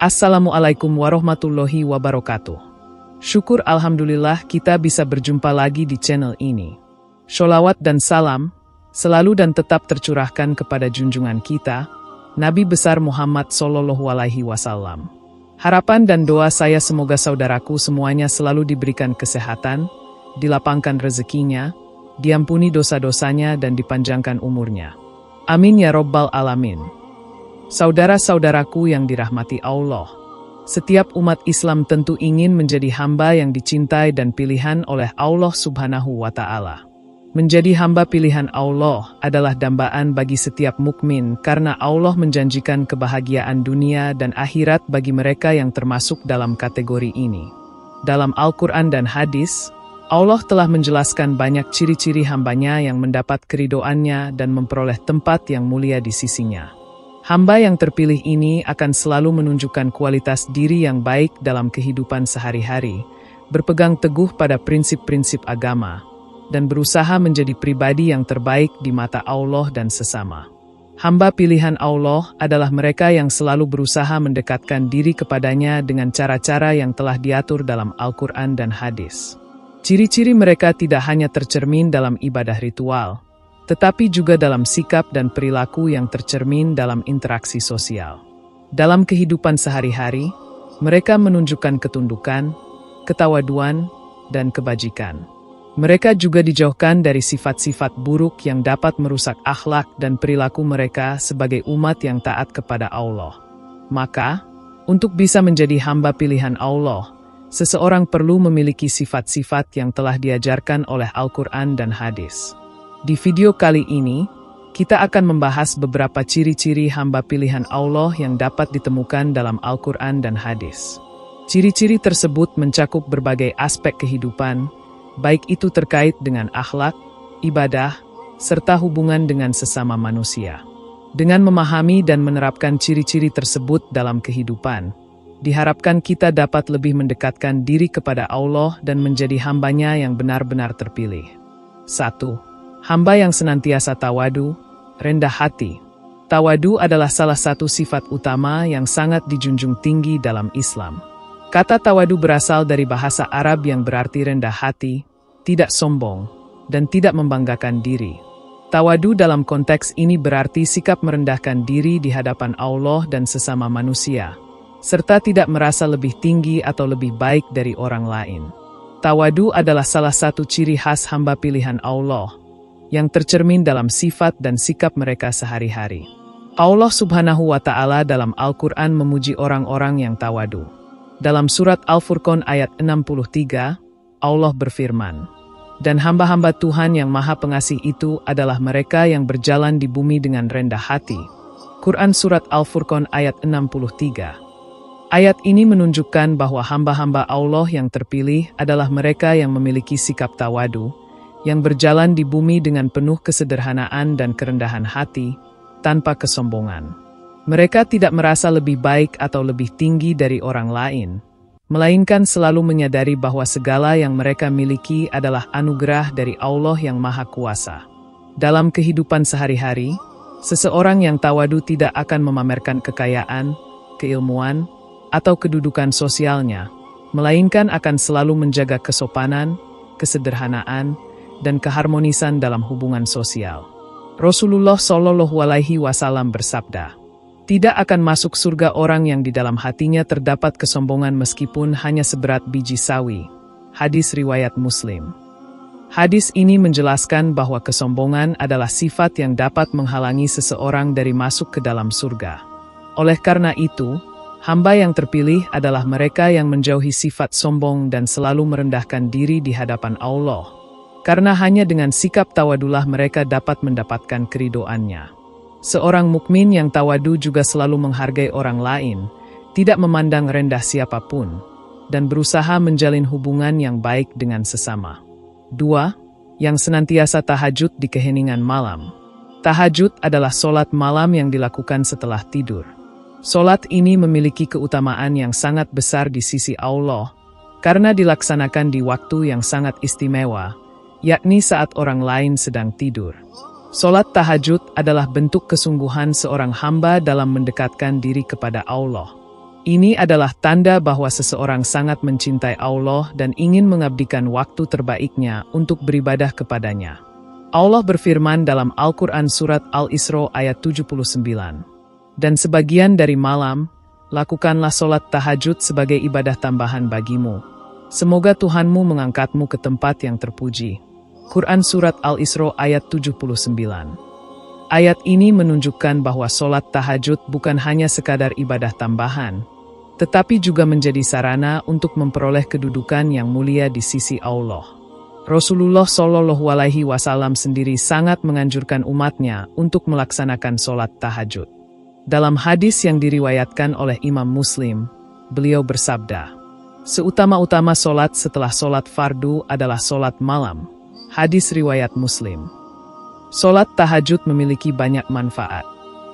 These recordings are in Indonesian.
Assalamualaikum warahmatullahi wabarakatuh. Syukur alhamdulillah kita bisa berjumpa lagi di channel ini. Sholawat dan salam selalu dan tetap tercurahkan kepada junjungan kita, Nabi besar Muhammad Sallallahu Alaihi Wasallam. Harapan dan doa saya semoga saudaraku semuanya selalu diberikan kesehatan, dilapangkan rezekinya, diampuni dosa-dosanya dan dipanjangkan umurnya. Amin ya Rabbal Alamin. Saudara-saudaraku yang dirahmati Allah, setiap umat Islam tentu ingin menjadi hamba yang dicintai dan pilihan oleh Allah Subhanahu wa Ta'ala. Menjadi hamba pilihan Allah adalah dambaan bagi setiap mukmin karena Allah menjanjikan kebahagiaan dunia dan akhirat bagi mereka yang termasuk dalam kategori ini. Dalam Al-Quran dan hadis, Allah telah menjelaskan banyak ciri-ciri hambanya yang mendapat keridhoannya dan memperoleh tempat yang mulia di sisinya. Hamba yang terpilih ini akan selalu menunjukkan kualitas diri yang baik dalam kehidupan sehari-hari, berpegang teguh pada prinsip-prinsip agama, dan berusaha menjadi pribadi yang terbaik di mata Allah dan sesama. Hamba pilihan Allah adalah mereka yang selalu berusaha mendekatkan diri kepadanya dengan cara-cara yang telah diatur dalam Al-Quran dan hadis. Ciri-ciri mereka tidak hanya tercermin dalam ibadah ritual, tetapi juga dalam sikap dan perilaku yang tercermin dalam interaksi sosial. Dalam kehidupan sehari-hari, mereka menunjukkan ketundukan, ketawaduan, dan kebajikan. Mereka juga dijauhkan dari sifat-sifat buruk yang dapat merusak akhlak dan perilaku mereka sebagai umat yang taat kepada Allah. Maka, untuk bisa menjadi hamba pilihan Allah, seseorang perlu memiliki sifat-sifat yang telah diajarkan oleh Al-Quran dan hadis. Di video kali ini, kita akan membahas beberapa ciri-ciri hamba pilihan Allah yang dapat ditemukan dalam Al-Quran dan hadis. Ciri-ciri tersebut mencakup berbagai aspek kehidupan, baik itu terkait dengan akhlak, ibadah, serta hubungan dengan sesama manusia. Dengan memahami dan menerapkan ciri-ciri tersebut dalam kehidupan, diharapkan kita dapat lebih mendekatkan diri kepada Allah dan menjadi hambanya yang benar-benar terpilih. 1. Hamba yang senantiasa tawadu, rendah hati. Tawadu adalah salah satu sifat utama yang sangat dijunjung tinggi dalam Islam. Kata tawadu berasal dari bahasa Arab yang berarti rendah hati, tidak sombong, dan tidak membanggakan diri. Tawadu dalam konteks ini berarti sikap merendahkan diri di hadapan Allah dan sesama manusia, serta tidak merasa lebih tinggi atau lebih baik dari orang lain. Tawadu adalah salah satu ciri khas hamba pilihan Allah, yang tercermin dalam sifat dan sikap mereka sehari-hari. Allah Subhanahu wa Ta'ala dalam Al-Quran memuji orang-orang yang tawadu. Dalam surat Al-Furqan ayat 63, Allah berfirman, "Dan hamba-hamba Tuhan yang Maha Pengasih itu adalah mereka yang berjalan di bumi dengan rendah hati." Quran surat Al-Furqan ayat 63. Ayat ini menunjukkan bahwa hamba-hamba Allah yang terpilih adalah mereka yang memiliki sikap tawadu, yang berjalan di bumi dengan penuh kesederhanaan dan kerendahan hati, tanpa kesombongan. Mereka tidak merasa lebih baik atau lebih tinggi dari orang lain, melainkan selalu menyadari bahwa segala yang mereka miliki adalah anugerah dari Allah yang Maha Kuasa. Dalam kehidupan sehari-hari, seseorang yang tawadu tidak akan memamerkan kekayaan, keilmuan, atau kedudukan sosialnya, melainkan akan selalu menjaga kesopanan, kesederhanaan, dan keharmonisan dalam hubungan sosial. Rasulullah Shallallahu Alaihi Wasallam bersabda, "Tidak akan masuk surga orang yang di dalam hatinya terdapat kesombongan meskipun hanya seberat biji sawi." Hadis riwayat Muslim. Hadis ini menjelaskan bahwa kesombongan adalah sifat yang dapat menghalangi seseorang dari masuk ke dalam surga. Oleh karena itu, hamba yang terpilih adalah mereka yang menjauhi sifat sombong dan selalu merendahkan diri di hadapan Allah. Karena hanya dengan sikap tawadulah mereka dapat mendapatkan keridhoannya. Seorang mukmin yang tawadu juga selalu menghargai orang lain, tidak memandang rendah siapapun, dan berusaha menjalin hubungan yang baik dengan sesama. 2. Yang senantiasa tahajud di keheningan malam. Tahajud adalah solat malam yang dilakukan setelah tidur. Solat ini memiliki keutamaan yang sangat besar di sisi Allah, karena dilaksanakan di waktu yang sangat istimewa, yakni saat orang lain sedang tidur. Solat tahajud adalah bentuk kesungguhan seorang hamba dalam mendekatkan diri kepada Allah. Ini adalah tanda bahwa seseorang sangat mencintai Allah dan ingin mengabdikan waktu terbaiknya untuk beribadah kepadanya. Allah berfirman dalam Al-Quran Surat Al-Isra ayat 79. Dan sebagian dari malam, lakukanlah solat tahajud sebagai ibadah tambahan bagimu. Semoga Tuhanmu mengangkatmu ke tempat yang terpuji. Quran Surat Al-Isra ayat 79. Ayat ini menunjukkan bahwa solat tahajud bukan hanya sekadar ibadah tambahan, tetapi juga menjadi sarana untuk memperoleh kedudukan yang mulia di sisi Allah. Rasulullah Shallallahu Alaihi Wasallam sendiri sangat menganjurkan umatnya untuk melaksanakan solat tahajud. Dalam hadis yang diriwayatkan oleh Imam Muslim, beliau bersabda, "Seutama-utama solat setelah solat fardu adalah solat malam." Hadis riwayat Muslim. Solat tahajud memiliki banyak manfaat.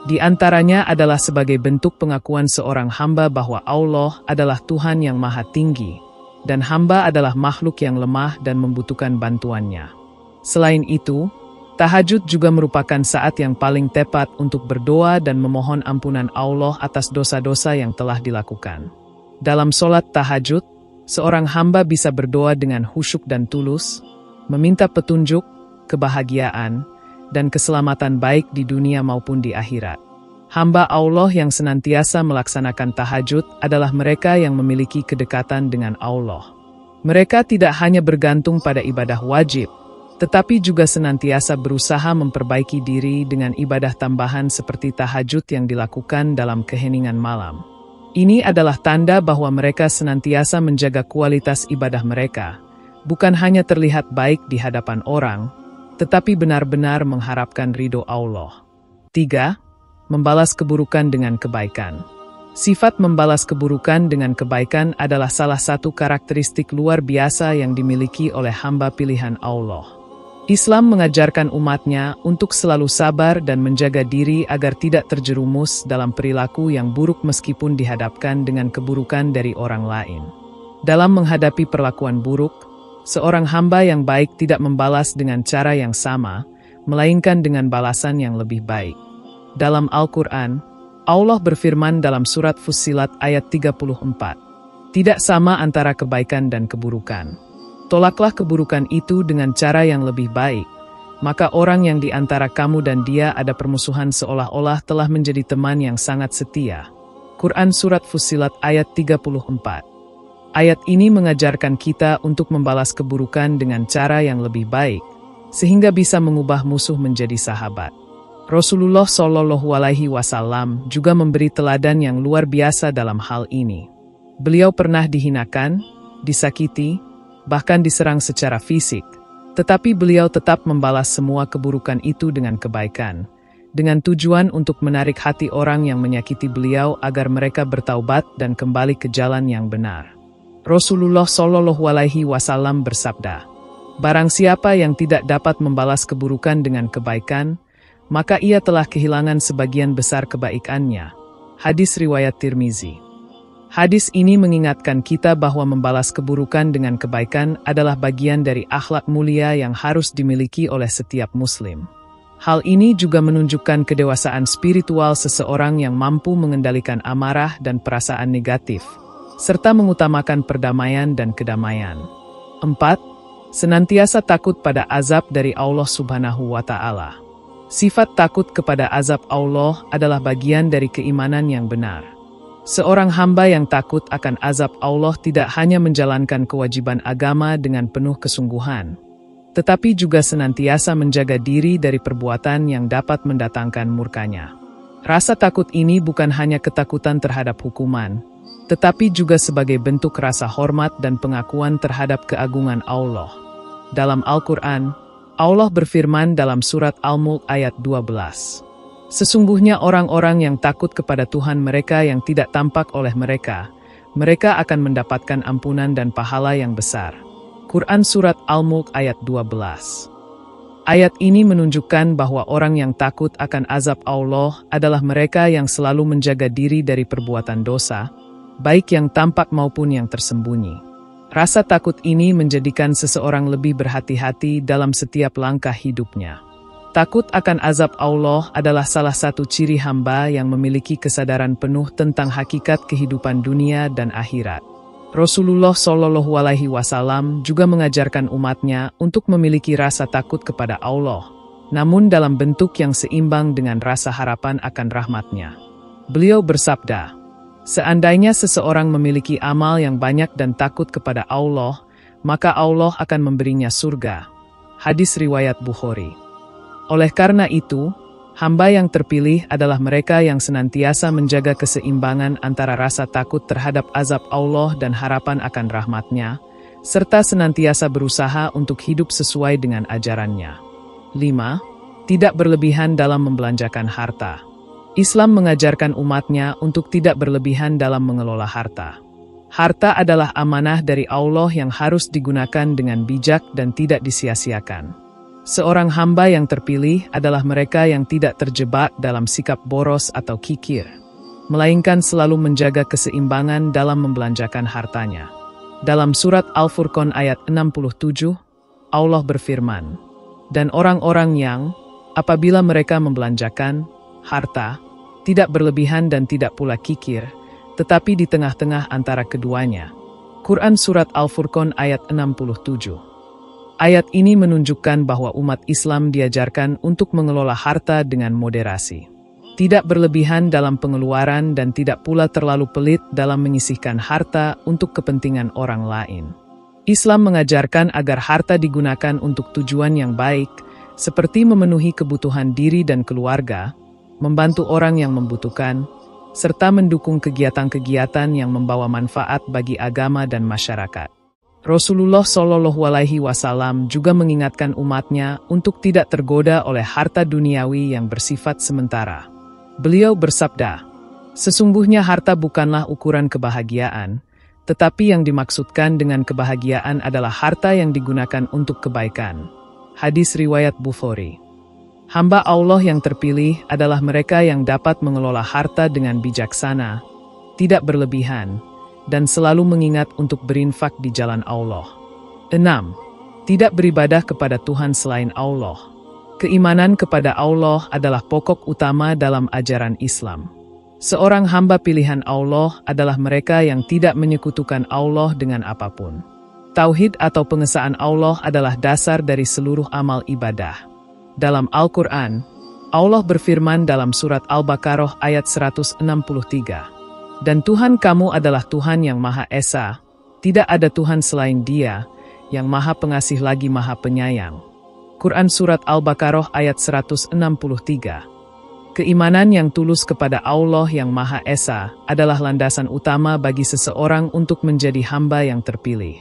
Di antaranya adalah sebagai bentuk pengakuan seorang hamba bahwa Allah adalah Tuhan yang Maha Tinggi, dan hamba adalah makhluk yang lemah dan membutuhkan bantuannya. Selain itu, tahajud juga merupakan saat yang paling tepat untuk berdoa dan memohon ampunan Allah atas dosa-dosa yang telah dilakukan. Dalam solat tahajud, seorang hamba bisa berdoa dengan khusyuk dan tulus, meminta petunjuk, kebahagiaan, dan keselamatan baik di dunia maupun di akhirat. Hamba Allah yang senantiasa melaksanakan tahajud adalah mereka yang memiliki kedekatan dengan Allah. Mereka tidak hanya bergantung pada ibadah wajib, tetapi juga senantiasa berusaha memperbaiki diri dengan ibadah tambahan seperti tahajud yang dilakukan dalam keheningan malam. Ini adalah tanda bahwa mereka senantiasa menjaga kualitas ibadah mereka, bukan hanya terlihat baik di hadapan orang, tetapi benar-benar mengharapkan ridho Allah. 3. Membalas keburukan dengan kebaikan. Sifat membalas keburukan dengan kebaikan adalah salah satu karakteristik luar biasa yang dimiliki oleh hamba pilihan Allah. Islam mengajarkan umatnya untuk selalu sabar dan menjaga diri agar tidak terjerumus dalam perilaku yang buruk meskipun dihadapkan dengan keburukan dari orang lain. Dalam menghadapi perlakuan buruk, seorang hamba yang baik tidak membalas dengan cara yang sama, melainkan dengan balasan yang lebih baik. Dalam Al-Quran, Allah berfirman dalam surat Fussilat ayat 34, "Tidak sama antara kebaikan dan keburukan. Tolaklah keburukan itu dengan cara yang lebih baik, maka orang yang di antara kamu dan dia ada permusuhan seolah-olah telah menjadi teman yang sangat setia." Quran Surat Fussilat ayat 34. Ayat ini mengajarkan kita untuk membalas keburukan dengan cara yang lebih baik, sehingga bisa mengubah musuh menjadi sahabat. Rasulullah Shallallahu Alaihi Wasallam juga memberi teladan yang luar biasa dalam hal ini. Beliau pernah dihinakan, disakiti, bahkan diserang secara fisik, tetapi beliau tetap membalas semua keburukan itu dengan kebaikan, dengan tujuan untuk menarik hati orang yang menyakiti beliau agar mereka bertaubat dan kembali ke jalan yang benar. Rasulullah Shallallahu Alaihi Wasallam bersabda, "Barang siapa yang tidak dapat membalas keburukan dengan kebaikan, maka ia telah kehilangan sebagian besar kebaikannya." Hadis riwayat Tirmizi. Hadis ini mengingatkan kita bahwa membalas keburukan dengan kebaikan adalah bagian dari akhlak mulia yang harus dimiliki oleh setiap muslim. Hal ini juga menunjukkan kedewasaan spiritual seseorang yang mampu mengendalikan amarah dan perasaan negatif, serta mengutamakan perdamaian dan kedamaian. 4. Senantiasa takut pada azab dari Allah Subhanahu wa Ta'ala. Sifat takut kepada azab Allah adalah bagian dari keimanan yang benar. Seorang hamba yang takut akan azab Allah tidak hanya menjalankan kewajiban agama dengan penuh kesungguhan, tetapi juga senantiasa menjaga diri dari perbuatan yang dapat mendatangkan murkanya. Rasa takut ini bukan hanya ketakutan terhadap hukuman, tetapi juga sebagai bentuk rasa hormat dan pengakuan terhadap keagungan Allah. Dalam Al-Quran, Allah berfirman dalam surat Al-Mulk ayat 12, "Sesungguhnya orang-orang yang takut kepada Tuhan mereka yang tidak tampak oleh mereka, mereka akan mendapatkan ampunan dan pahala yang besar." Quran Surat Al-Mulk ayat 12. Ayat ini menunjukkan bahwa orang yang takut akan azab Allah adalah mereka yang selalu menjaga diri dari perbuatan dosa, baik yang tampak maupun yang tersembunyi. Rasa takut ini menjadikan seseorang lebih berhati-hati dalam setiap langkah hidupnya. Takut akan azab Allah adalah salah satu ciri hamba yang memiliki kesadaran penuh tentang hakikat kehidupan dunia dan akhirat. Rasulullah Shallallahu Alaihi Wasallam juga mengajarkan umatnya untuk memiliki rasa takut kepada Allah, namun dalam bentuk yang seimbang dengan rasa harapan akan rahmat-Nya. Beliau bersabda, "Seandainya seseorang memiliki amal yang banyak dan takut kepada Allah, maka Allah akan memberinya surga." Hadis riwayat Bukhari. Oleh karena itu, hamba yang terpilih adalah mereka yang senantiasa menjaga keseimbangan antara rasa takut terhadap azab Allah dan harapan akan rahmat-Nya, serta senantiasa berusaha untuk hidup sesuai dengan ajaran-Nya. 5. Tidak berlebihan dalam membelanjakan harta. Islam mengajarkan umatnya untuk tidak berlebihan dalam mengelola harta. Harta adalah amanah dari Allah yang harus digunakan dengan bijak dan tidak disia-siakan. Seorang hamba yang terpilih adalah mereka yang tidak terjebak dalam sikap boros atau kikir, melainkan selalu menjaga keseimbangan dalam membelanjakan hartanya. Dalam surat Al-Furqan ayat 67, Allah berfirman, "Dan orang-orang yang, apabila mereka membelanjakan harta, tidak berlebihan dan tidak pula kikir, tetapi di tengah-tengah antara keduanya." Quran Surat Al-Furqan ayat 67. Ayat ini menunjukkan bahwa umat Islam diajarkan untuk mengelola harta dengan moderasi. Tidak berlebihan dalam pengeluaran dan tidak pula terlalu pelit dalam menyisihkan harta untuk kepentingan orang lain. Islam mengajarkan agar harta digunakan untuk tujuan yang baik, seperti memenuhi kebutuhan diri dan keluarga, membantu orang yang membutuhkan, serta mendukung kegiatan-kegiatan yang membawa manfaat bagi agama dan masyarakat. Rasulullah Shallallahu Alaihi Wasallam juga mengingatkan umatnya untuk tidak tergoda oleh harta duniawi yang bersifat sementara. Beliau bersabda, "Sesungguhnya harta bukanlah ukuran kebahagiaan, tetapi yang dimaksudkan dengan kebahagiaan adalah harta yang digunakan untuk kebaikan." Hadis riwayat Bukhari. Hamba Allah yang terpilih adalah mereka yang dapat mengelola harta dengan bijaksana, tidak berlebihan, dan selalu mengingat untuk berinfak di jalan Allah. 6. Tidak beribadah kepada Tuhan selain Allah. Keimanan kepada Allah adalah pokok utama dalam ajaran Islam. Seorang hamba pilihan Allah adalah mereka yang tidak menyekutukan Allah dengan apapun. Tauhid atau pengesaan Allah adalah dasar dari seluruh amal ibadah. Dalam Al-Quran, Allah berfirman dalam surat Al-Baqarah ayat 163, "Dan Tuhan kamu adalah Tuhan yang Maha Esa, tidak ada Tuhan selain Dia, yang Maha Pengasih lagi Maha Penyayang." Quran Surat Al-Baqarah ayat 163. Keimanan yang tulus kepada Allah yang Maha Esa adalah landasan utama bagi seseorang untuk menjadi hamba yang terpilih.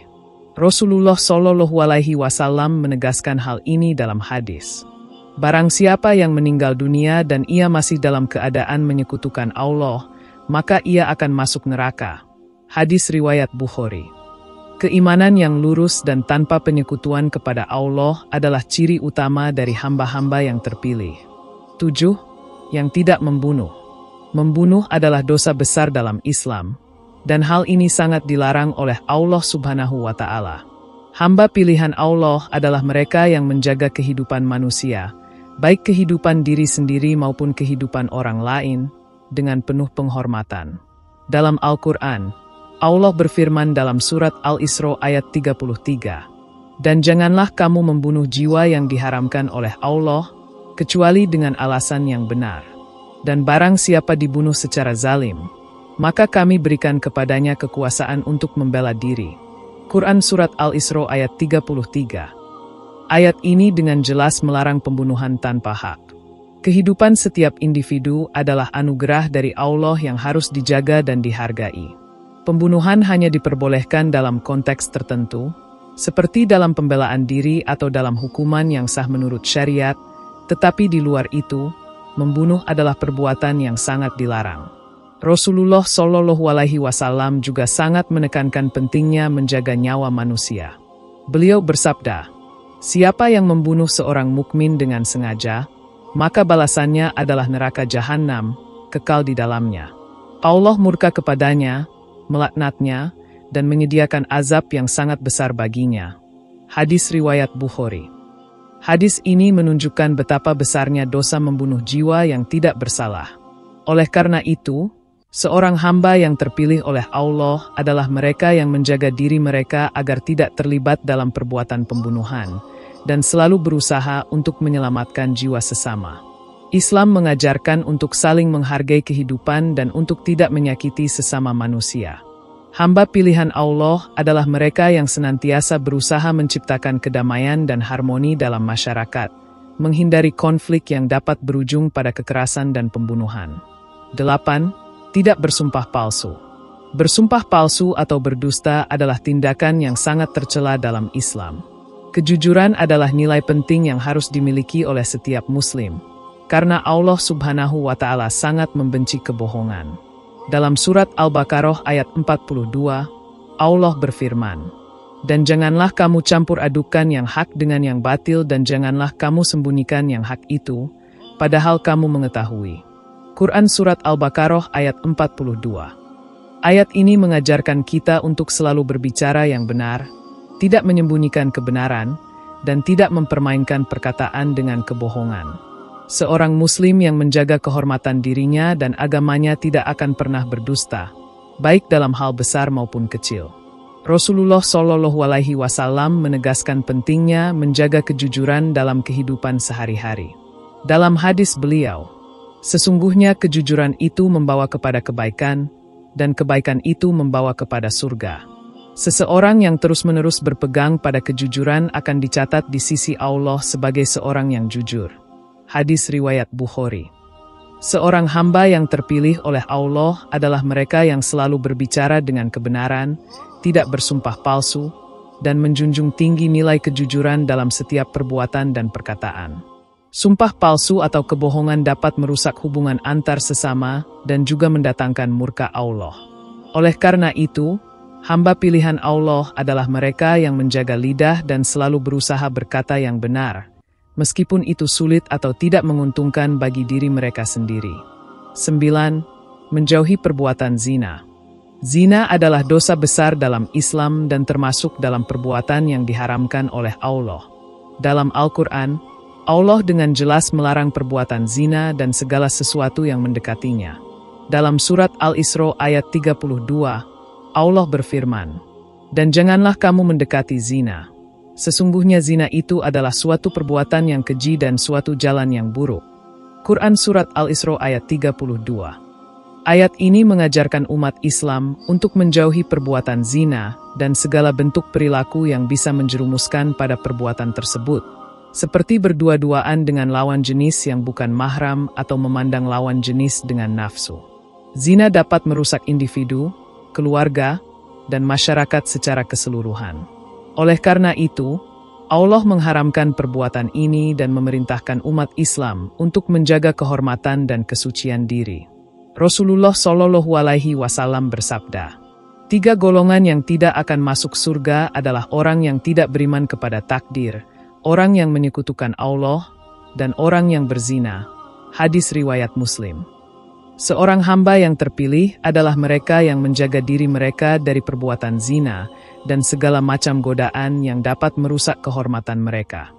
Rasulullah Shallallahu Alaihi Wasallam menegaskan hal ini dalam hadis, "Barang siapa yang meninggal dunia dan ia masih dalam keadaan menyekutukan Allah, maka ia akan masuk neraka." Hadis riwayat Bukhari. Keimanan yang lurus dan tanpa penyekutuan kepada Allah adalah ciri utama dari hamba-hamba yang terpilih. 7. Yang tidak membunuh. Membunuh adalah dosa besar dalam Islam, dan hal ini sangat dilarang oleh Allah Subhanahu wa Ta'ala. Hamba pilihan Allah adalah mereka yang menjaga kehidupan manusia, baik kehidupan diri sendiri maupun kehidupan orang lain, dengan penuh penghormatan. Dalam Al-Quran, Allah berfirman dalam surat Al-Isra ayat 33, "Dan janganlah kamu membunuh jiwa yang diharamkan oleh Allah, kecuali dengan alasan yang benar. Dan barang siapa dibunuh secara zalim, maka kami berikan kepadanya kekuasaan untuk membela diri." Quran Surat Al-Isra ayat 33. Ayat ini dengan jelas melarang pembunuhan tanpa hak. Kehidupan setiap individu adalah anugerah dari Allah yang harus dijaga dan dihargai. Pembunuhan hanya diperbolehkan dalam konteks tertentu, seperti dalam pembelaan diri atau dalam hukuman yang sah menurut syariat, tetapi di luar itu, membunuh adalah perbuatan yang sangat dilarang. Rasulullah Shallallahu Alaihi Wasallam juga sangat menekankan pentingnya menjaga nyawa manusia. Beliau bersabda, "Siapa yang membunuh seorang mukmin dengan sengaja, maka balasannya adalah neraka jahanam, kekal di dalamnya. Allah murka kepadanya, melaknatnya, dan menyediakan azab yang sangat besar baginya." Hadis riwayat Bukhari. Hadis ini menunjukkan betapa besarnya dosa membunuh jiwa yang tidak bersalah. Oleh karena itu, seorang hamba yang terpilih oleh Allah adalah mereka yang menjaga diri mereka agar tidak terlibat dalam perbuatan pembunuhan, dan selalu berusaha untuk menyelamatkan jiwa sesama. Islam mengajarkan untuk saling menghargai kehidupan dan untuk tidak menyakiti sesama manusia. Hamba pilihan Allah adalah mereka yang senantiasa berusaha menciptakan kedamaian dan harmoni dalam masyarakat, menghindari konflik yang dapat berujung pada kekerasan dan pembunuhan. 8. Tidak bersumpah palsu. Bersumpah palsu atau berdusta adalah tindakan yang sangat tercela dalam Islam. Kejujuran adalah nilai penting yang harus dimiliki oleh setiap Muslim, karena Allah Subhanahu wa Ta'ala sangat membenci kebohongan. Dalam surat Al-Baqarah ayat 42, Allah berfirman, "Dan janganlah kamu campur adukan yang hak dengan yang batil dan janganlah kamu sembunyikan yang hak itu, padahal kamu mengetahui." Quran Surat Al-Baqarah ayat 42. Ayat ini mengajarkan kita untuk selalu berbicara yang benar, tidak menyembunyikan kebenaran, dan tidak mempermainkan perkataan dengan kebohongan. Seorang Muslim yang menjaga kehormatan dirinya dan agamanya tidak akan pernah berdusta, baik dalam hal besar maupun kecil. Rasulullah Shallallahu Alaihi Wasallam menegaskan pentingnya menjaga kejujuran dalam kehidupan sehari-hari. Dalam hadis beliau, "Sesungguhnya kejujuran itu membawa kepada kebaikan, dan kebaikan itu membawa kepada surga." Seseorang yang terus-menerus berpegang pada kejujuran akan dicatat di sisi Allah sebagai seorang yang jujur. Hadis riwayat Bukhari. Seorang hamba yang terpilih oleh Allah adalah mereka yang selalu berbicara dengan kebenaran, tidak bersumpah palsu, dan menjunjung tinggi nilai kejujuran dalam setiap perbuatan dan perkataan. Sumpah palsu atau kebohongan dapat merusak hubungan antar sesama dan juga mendatangkan murka Allah. Oleh karena itu, hamba pilihan Allah adalah mereka yang menjaga lidah dan selalu berusaha berkata yang benar, meskipun itu sulit atau tidak menguntungkan bagi diri mereka sendiri. 9. Menjauhi perbuatan zina. Zina adalah dosa besar dalam Islam dan termasuk dalam perbuatan yang diharamkan oleh Allah. Dalam Al-Quran, Allah dengan jelas melarang perbuatan zina dan segala sesuatu yang mendekatinya. Dalam surat Al-Isra ayat 32, Allah berfirman, "Dan janganlah kamu mendekati zina. Sesungguhnya zina itu adalah suatu perbuatan yang keji dan suatu jalan yang buruk." Quran Surat Al-Isra ayat 32. Ayat ini mengajarkan umat Islam untuk menjauhi perbuatan zina dan segala bentuk perilaku yang bisa menjerumuskan pada perbuatan tersebut, seperti berdua-duaan dengan lawan jenis yang bukan mahram atau memandang lawan jenis dengan nafsu. Zina dapat merusak individu, keluarga, dan masyarakat secara keseluruhan. Oleh karena itu, Allah mengharamkan perbuatan ini dan memerintahkan umat Islam untuk menjaga kehormatan dan kesucian diri. Rasulullah Shallallahu Alaihi Wasallam bersabda, 3 golongan yang tidak akan masuk surga adalah orang yang tidak beriman kepada takdir, orang yang menyekutukan Allah, dan orang yang berzina. Hadis riwayat Muslim. Seorang hamba yang terpilih adalah mereka yang menjaga diri mereka dari perbuatan zina dan segala macam godaan yang dapat merusak kehormatan mereka.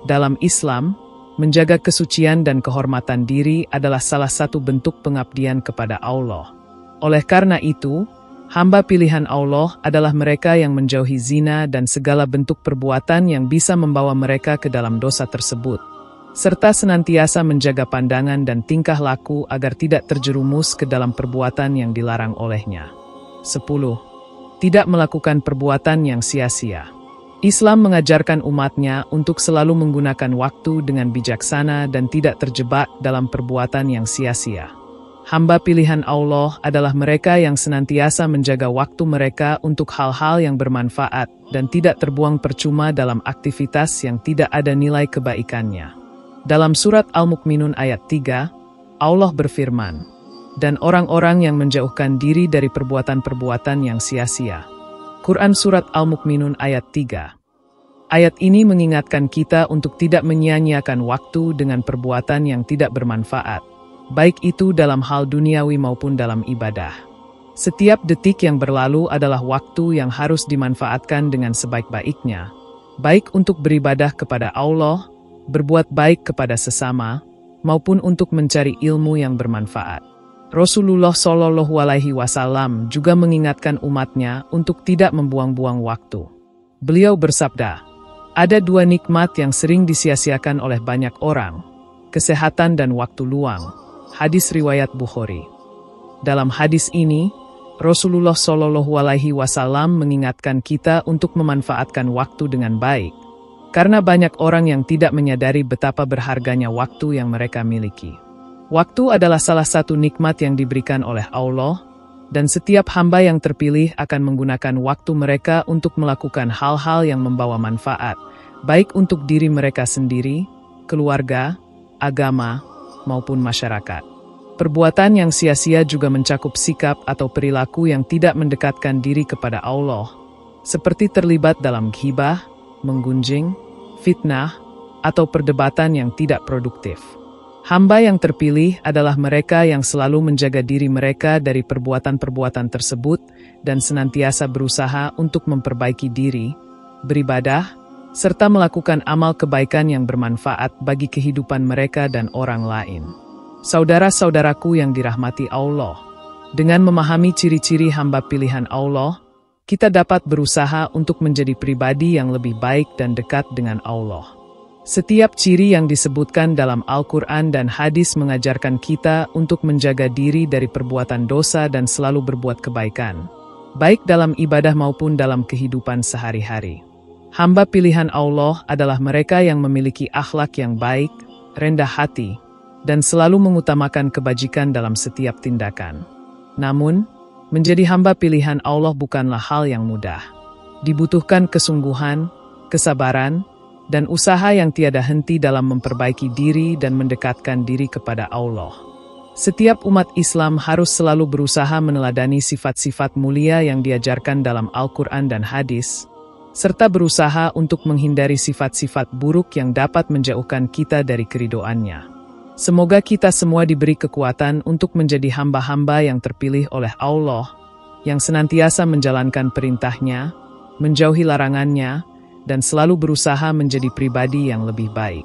Dalam Islam, menjaga kesucian dan kehormatan diri adalah salah satu bentuk pengabdian kepada Allah. Oleh karena itu, hamba pilihan Allah adalah mereka yang menjauhi zina dan segala bentuk perbuatan yang bisa membawa mereka ke dalam dosa tersebut, serta senantiasa menjaga pandangan dan tingkah laku agar tidak terjerumus ke dalam perbuatan yang dilarang olehnya. 10. Tidak melakukan perbuatan yang sia-sia. Islam mengajarkan umatnya untuk selalu menggunakan waktu dengan bijaksana dan tidak terjebak dalam perbuatan yang sia-sia. Hamba pilihan Allah adalah mereka yang senantiasa menjaga waktu mereka untuk hal-hal yang bermanfaat dan tidak terbuang percuma dalam aktivitas yang tidak ada nilai kebaikannya. Dalam surat Al-Mu'minun ayat 3, Allah berfirman, "Dan orang-orang yang menjauhkan diri dari perbuatan-perbuatan yang sia-sia." Quran Surat Al-Mu'minun ayat 3. Ayat ini mengingatkan kita untuk tidak menyia-nyiakan waktu dengan perbuatan yang tidak bermanfaat, baik itu dalam hal duniawi maupun dalam ibadah. Setiap detik yang berlalu adalah waktu yang harus dimanfaatkan dengan sebaik-baiknya, baik untuk beribadah kepada Allah, berbuat baik kepada sesama, maupun untuk mencari ilmu yang bermanfaat. Rasulullah Shallallahu Alaihi Wasallam juga mengingatkan umatnya untuk tidak membuang-buang waktu. Beliau bersabda, ada dua nikmat yang sering disia-siakan oleh banyak orang, kesehatan dan waktu luang. Hadis riwayat Bukhari. Dalam hadis ini, Rasulullah Shallallahu Alaihi Wasallam mengingatkan kita untuk memanfaatkan waktu dengan baik, karena banyak orang yang tidak menyadari betapa berharganya waktu yang mereka miliki. Waktu adalah salah satu nikmat yang diberikan oleh Allah, dan setiap hamba yang terpilih akan menggunakan waktu mereka untuk melakukan hal-hal yang membawa manfaat, baik untuk diri mereka sendiri, keluarga, agama, maupun masyarakat. Perbuatan yang sia-sia juga mencakup sikap atau perilaku yang tidak mendekatkan diri kepada Allah, seperti terlibat dalam ghibah, menggunjing, fitnah, atau perdebatan yang tidak produktif. Hamba yang terpilih adalah mereka yang selalu menjaga diri mereka dari perbuatan-perbuatan tersebut dan senantiasa berusaha untuk memperbaiki diri, beribadah, serta melakukan amal kebaikan yang bermanfaat bagi kehidupan mereka dan orang lain. Saudara-saudaraku yang dirahmati Allah, dengan memahami ciri-ciri hamba pilihan Allah, kita dapat berusaha untuk menjadi pribadi yang lebih baik dan dekat dengan Allah. Setiap ciri yang disebutkan dalam Al-Quran dan hadis mengajarkan kita untuk menjaga diri dari perbuatan dosa dan selalu berbuat kebaikan, baik dalam ibadah maupun dalam kehidupan sehari-hari. Hamba pilihan Allah adalah mereka yang memiliki akhlak yang baik, rendah hati, dan selalu mengutamakan kebajikan dalam setiap tindakan. Namun, menjadi hamba pilihan Allah bukanlah hal yang mudah. Dibutuhkan kesungguhan, kesabaran, dan usaha yang tiada henti dalam memperbaiki diri dan mendekatkan diri kepada Allah. Setiap umat Islam harus selalu berusaha meneladani sifat-sifat mulia yang diajarkan dalam Al-Quran dan hadis, serta berusaha untuk menghindari sifat-sifat buruk yang dapat menjauhkan kita dari keridhoannya. Semoga kita semua diberi kekuatan untuk menjadi hamba-hamba yang terpilih oleh Allah, yang senantiasa menjalankan perintahnya, menjauhi larangannya, dan selalu berusaha menjadi pribadi yang lebih baik.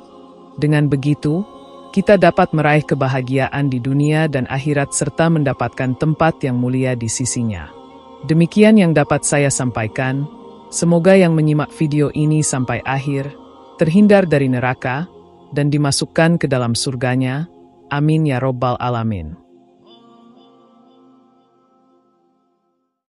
Dengan begitu, kita dapat meraih kebahagiaan di dunia dan akhirat serta mendapatkan tempat yang mulia di sisinya. Demikian yang dapat saya sampaikan. Semoga yang menyimak video ini sampai akhir, terhindar dari neraka, dan dimasukkan ke dalam surganya. Amin ya Rabbal Alamin.